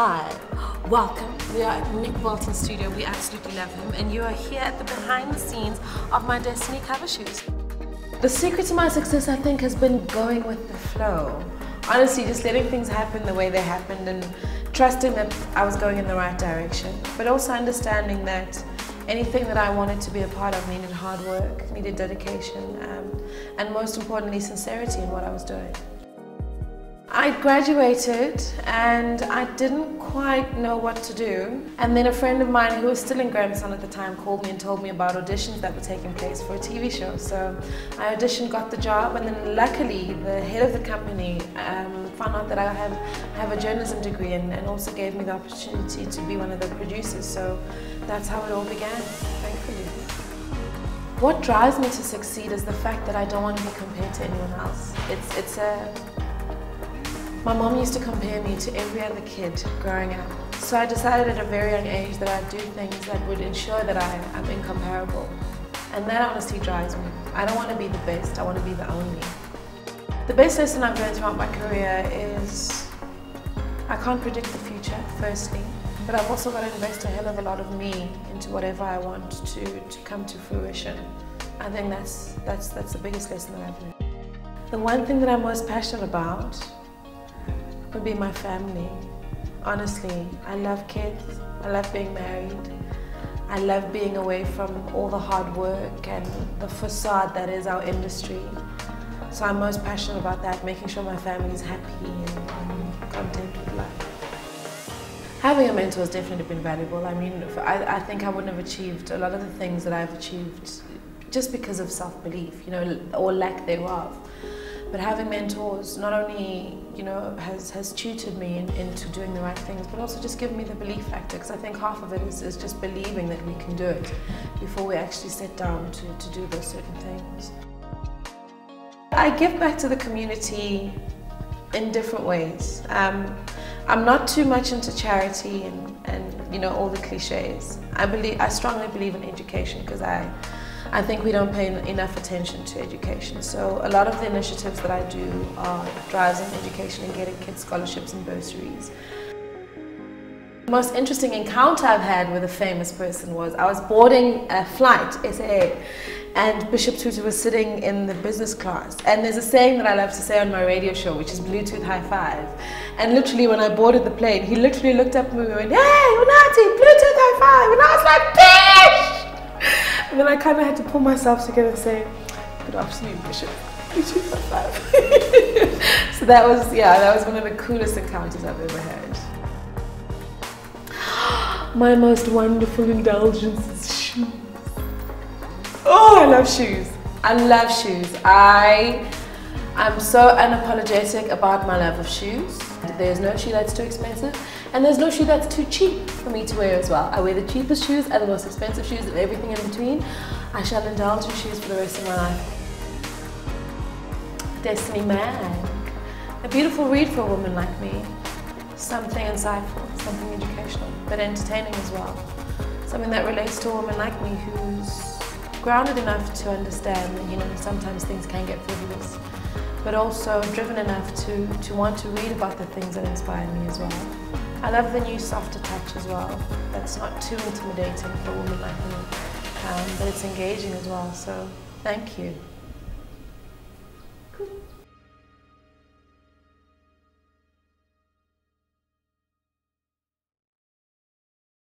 live. Welcome. We are at Nick Bolton's studio. We absolutely love him, and you are here at the behind the scenes of my Destiny cover shoot. The secret to my success, I think, has been going with the flow. Honestly, just letting things happen the way they happened and trusting that I was going in the right direction, but also understanding that anything that I wanted to be a part of needed hard work, needed dedication, and most importantly, sincerity in what I was doing. I graduated and I didn't quite know what to do. And then a friend of mine who was still in Grahamstown at the time called me and told me about auditions that were taking place for a TV show. So I auditioned, got the job, and then luckily the head of the company found out that I have a journalism degree and also gave me the opportunity to be one of the producers. So that's how it all began, thankfully. What drives me to succeed is the fact that I don't want to be compared to anyone else. My mom used to compare me to every other kid growing up. So I decided at a very young age that I'd do things that would ensure that I'm incomparable. And that honestly drives me. I don't want to be the best, I want to be the only. The best lesson I've learned throughout my career is I can't predict the future, firstly, but I've also got to invest a hell of a lot of me into whatever I want to come to fruition. I think that's the biggest lesson that I've learned. The one thing that I'm most passionate about would be my family. Honestly, I love kids, I love being married, I love being away from all the hard work and the facade that is our industry. So I'm most passionate about that, making sure my family is happy and content with life. Having a mentor has definitely been valuable. I mean, I think I wouldn't have achieved a lot of the things that I've achieved just because of self-belief, or lack thereof. But having mentors not only, has tutored me into doing the right things, but also just given me the belief factor, because I think half of it is just believing that we can do it before we actually sit down to do those certain things. I give back to the community in different ways. I'm not too much into charity and all the cliches. I strongly believe in education because I think we don't pay enough attention to education. So a lot of the initiatives that I do are drives in education and getting kids scholarships and bursaries. The most interesting encounter I've had with a famous person was I was boarding a flight, SAA, and Bishop Tutu was sitting in the business class. And there's a saying that I love to say on my radio show, which is Bluetooth high five. And literally when I boarded the plane, he literally looked up at me and went, "Hey, Unathi, Bluetooth high five!" And I was like, "Bish!" And then I kind of had to pull myself together and say, "Good afternoon, Bishop. Bluetooth high five." So that was one of the coolest encounters I've ever had. My most wonderful indulgence is shoes. Oh, I love shoes. I love shoes. I'm so unapologetic about my love of shoes. There's no shoe that's too expensive, and there's no shoe that's too cheap for me to wear as well. I wear the cheapest shoes and the most expensive shoes and everything in between. I shall indulge in shoes for the rest of my life. Destiny Mag. A beautiful read for a woman like me. Something insightful, something educational, but entertaining as well. Something that relates to a woman like me who's grounded enough to understand that sometimes things can get frivolous, but also driven enough to want to read about the things that inspire me as well. I love the new softer touch as well. That's not too intimidating for a woman like me, but it's engaging as well, so thank you.